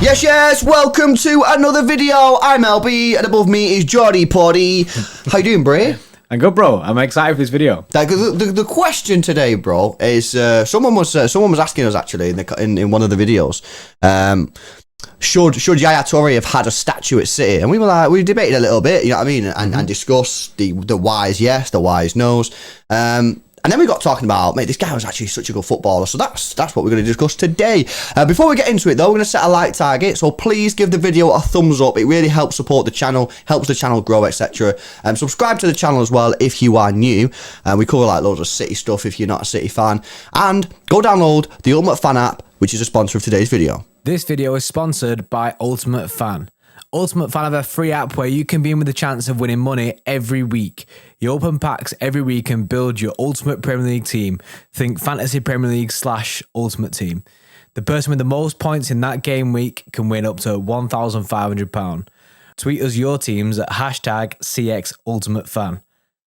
Yes, welcome to another video. I'm LB, and above me is Jordy Poddy. How you doing, Bray? I'm good, bro. I'm excited for this video. The question today, bro, is someone was asking us actually in one of the videos. Should Yaya Toure have had a statue at City? And we debated a little bit, you know what I mean, and discussed the whys yes, the whys no's. And then we got talking about, mate, this guy was actually such a good footballer. So that's what we're going to discuss today. Before we get into it, though, we're going to set a like target. So please give the video a thumbs up. It really helps support the channel, helps the channel grow, etc. Subscribe to the channel as well if you are new. We cover like loads of City stuff if you're not a City fan. And go download the Ultimate Fan app, which is a sponsor of today's video. This video is sponsored by Ultimate Fan. Ultimate Fan have a free app where you can be in with a chance of winning money every week. You open packs every week and build your ultimate Premier League team. Think Fantasy Premier League / Ultimate Team. The person with the most points in that game week can win up to £1,500. Tweet us your teams at #CXUltimateFan.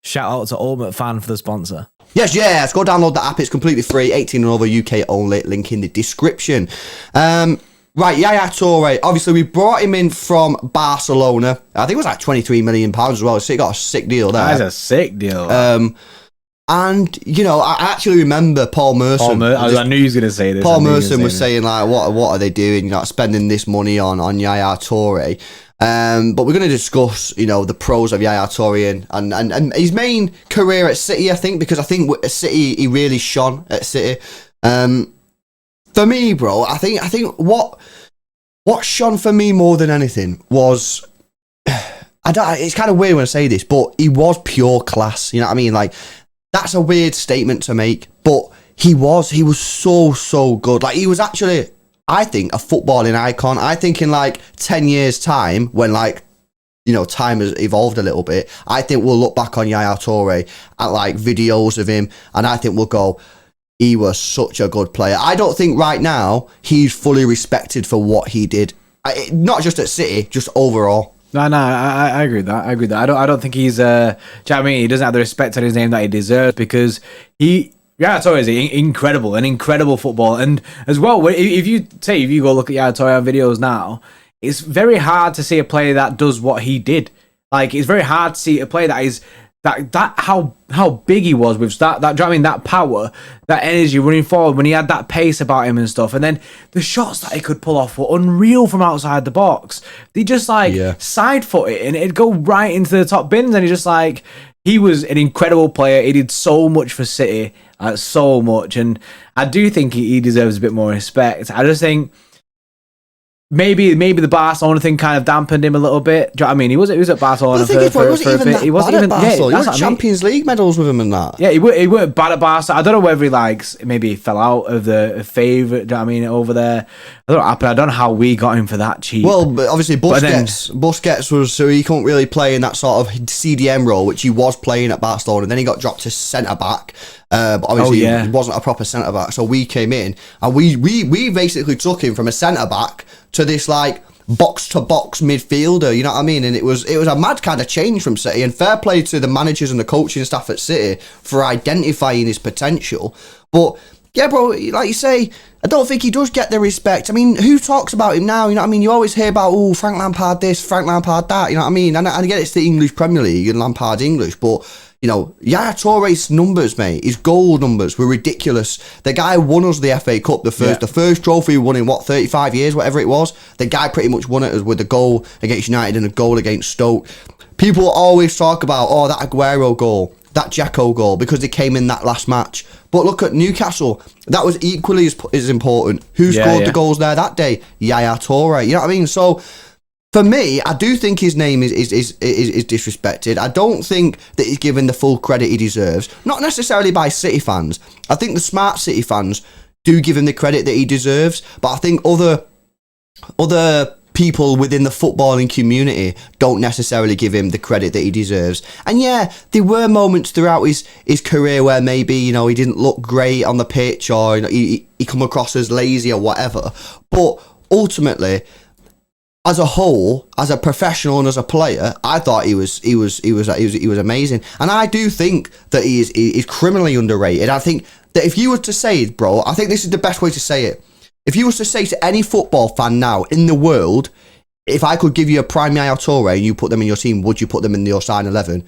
Shout out to Ultimate Fan for the sponsor. Yes, go download the app. It's completely free, 18 and over, UK only. Link in the description. Right, Yaya Toure. Obviously, we brought him in from Barcelona. I think it was like £23 million as well. So he got a sick deal there. That's a sick deal. And, you know, I actually remember Paul Merson. I knew he was going to say this. Paul Merson was saying, like, what are they doing? You know, spending this money on Yaya Toure. But we're going to discuss, you know, the pros of Yaya Toure and his main career at City, I think, because I think at City, he really shone at City. For me, bro, I think what shone for me more than anything was, it's kind of weird when I say this, but he was pure class. You know what I mean? Like, that's a weird statement to make, but he was so good. Like, he was actually, I think, a footballing icon. I think in like 10 years time, when like, you know, time has evolved a little bit, I think we'll look back on Yaya Toure at like videos of him, and I think we'll go, he was such a good player. I don't think right now he's fully respected for what he did. Not just at City, just overall. No, I agree with that. I don't think he's, do you know what I mean? He doesn't have the respect on his name that he deserves, because Yaya Toure is an incredible footballer. And as well, if you go look at Yaya Toure on videos now, it's very hard to see a player that does what he did. Like, it's very hard to see a player that is how big he was with that, do you know what I mean? That power, that energy running forward when he had that pace about him and stuff. And then the shots that he could pull off were unreal from outside the box. They just side foot it and it'd go right into the top bins. And he was an incredible player. He did so much for City, so much. And I do think he deserves a bit more respect. I just think maybe the Barcelona thing kind of dampened him a little bit. Do you know what I mean? He was at Barcelona for a bit. He wasn't even he won Champions League medals with him and that. Yeah, he weren't bad at Barcelona. I don't know whether maybe he fell out of the favourite. Do you know what I mean? Over there, I don't know how we got him for that cheap. Well, but obviously Busquets was, so he couldn't really play in that sort of CDM role, which he was playing at Barcelona. And then he got dropped to centre back. But obviously he wasn't a proper centre back, so we came in and we basically took him from a centre back to this like box to box midfielder, you know what I mean? And it was a mad kind of change from City, and fair play to the managers and the coaching staff at City for identifying his potential. But yeah, bro, like you say, I don't think he does get the respect. I mean, who talks about him now? You know what I mean? You always hear about, oh, Frank Lampard this, Frank Lampard that, you know what I mean? And I get it's the English Premier League and Lampard's English, but you know, Yaya Toure's numbers, mate, his goal numbers were ridiculous. The guy won us the FA Cup, the first trophy he won in, 35 years, whatever it was. The guy pretty much won it with a goal against United and a goal against Stoke. People always talk about, oh, that Aguero goal, that Dzeko goal, because they came in that last match. But look at Newcastle. That was equally as important. Who scored the goals there that day? Yaya Toure. You know what I mean? So, for me, I do think his name is disrespected. I don't think that he's given the full credit he deserves. Not necessarily by City fans. I think the smart City fans do give him the credit that he deserves. But I think other people within the footballing community don't necessarily give him the credit that he deserves. And yeah, there were moments throughout his career where maybe, you know, he didn't look great on the pitch, or, you know, he come across as lazy or whatever. But ultimately, as a whole, as a professional and as a player, I thought he was amazing. And I do think that he's criminally underrated. I think that if you were to say, bro, I think this is the best way to say it. If you was to say to any football fan now in the world, if I could give you a prime YAYA Touré and you put them in your team, would you put them in your starting 11?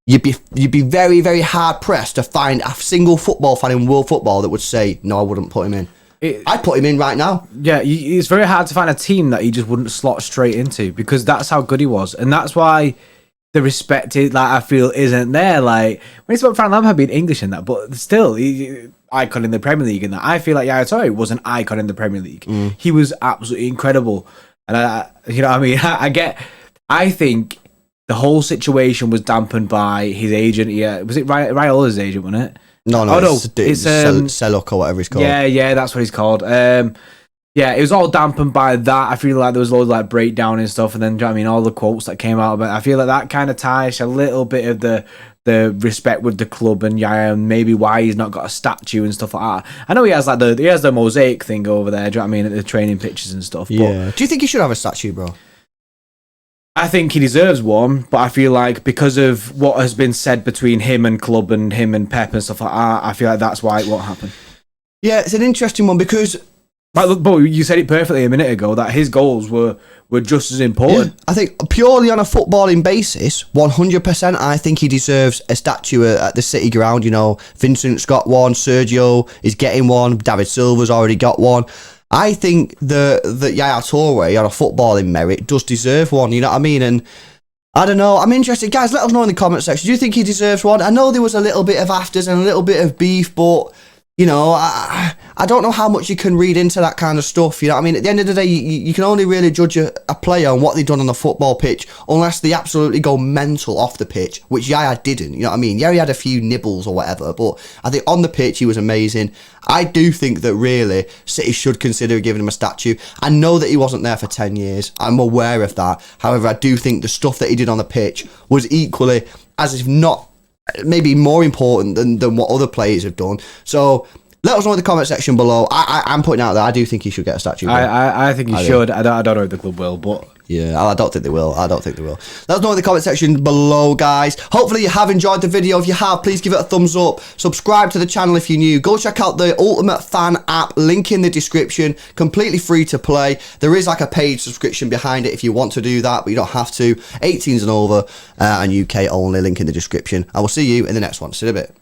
You'd be very, very hard pressed to find a single football fan in world football that would say, no, I wouldn't put him in. I'd put him in right now. Yeah, it's very hard to find a team that he just wouldn't slot straight into, because that's how good he was. And that's why the respect, I feel, isn't there. Like, when it's about Frank Lampard being English in that, but still, icon in the Premier League in that. I feel like YAYA Touré was an icon in the Premier League. He was absolutely incredible. And you know what I mean? I think the whole situation was dampened by his agent. Yeah, was it Raiola's agent, wasn't it? No, it's Seluk or whatever he's called. Yeah, that's what he's called. Yeah, it was all dampened by that. I feel like there was loads of like breakdown and stuff, and then, do you know what I mean, all the quotes that came out of it. I feel like that kind of ties a little bit of the respect with the club and Yaya, and maybe why he's not got a statue and stuff like that. I know he has the mosaic thing over there, do you know what I mean, at the training pitches and stuff. Yeah. But do you think he should have a statue, bro? I think he deserves one, but I feel like because of what has been said between him and club and him and Pep and stuff like that, I feel like that's why it won't happen. Yeah, it's an interesting one because... But you said it perfectly a minute ago, that his goals were just as important. Yeah, I think purely on a footballing basis, 100%, I think he deserves a statue at the City ground. You know, Vincent's got one, Sergio is getting one, David Silva's already got one. I think that YAYA Touré, on a footballing merit, does deserve one, you know what I mean? And I don't know, I'm interested. Guys, let us know in the comment section. Do you think he deserves one? I know there was a little bit of afters and a little bit of beef, but... You know, I don't know how much you can read into that kind of stuff. You know what I mean? At the end of the day, you can only really judge a player on what they've done on the football pitch unless they absolutely go mental off the pitch, which Yaya didn't. You know what I mean? Yaya had a few nibbles or whatever, but I think on the pitch he was amazing. I do think that really City should consider giving him a statue. I know that he wasn't there for 10 years. I'm aware of that. However, I do think the stuff that he did on the pitch was equally, as if not maybe more important than what other players have done. So let us know in the comment section below. I'm putting out there, I do think he should get a statue. I think he should. I don't know if the club will, but yeah, I don't think they will. Let us know in the comment section below, guys. Hopefully you have enjoyed the video. If you have, please give it a thumbs up. Subscribe to the channel if you're new. Go check out the Ultimate Fan app, link in the description. Completely free to play. There is like a paid subscription behind it if you want to do that, but you don't have to. 18s and over, and UK only, link in the description. I will see you in the next one. See you in a bit.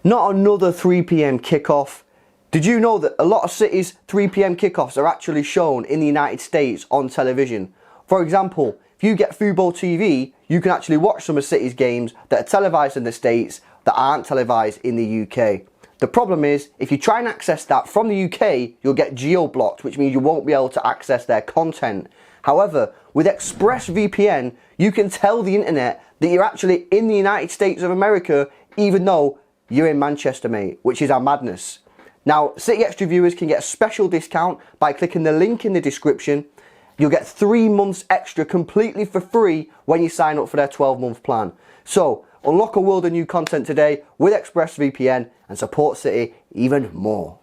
Not another 3 p.m. kickoff. Did you know that a lot of cities' 3 p.m. kickoffs are actually shown in the United States on television? For example, if you get Fubo TV, you can actually watch some of City's games that are televised in the States that aren't televised in the UK. The problem is, if you try and access that from the UK, you'll get geo-blocked, which means you won't be able to access their content. However, with ExpressVPN, you can tell the internet that you're actually in the United States of America, even though you're in Manchester, mate, which is our madness. Now, City Extra viewers can get a special discount by clicking the link in the description. You'll get 3 months extra completely for free when you sign up for their 12-month plan. So, unlock a world of new content today with ExpressVPN and support City even more.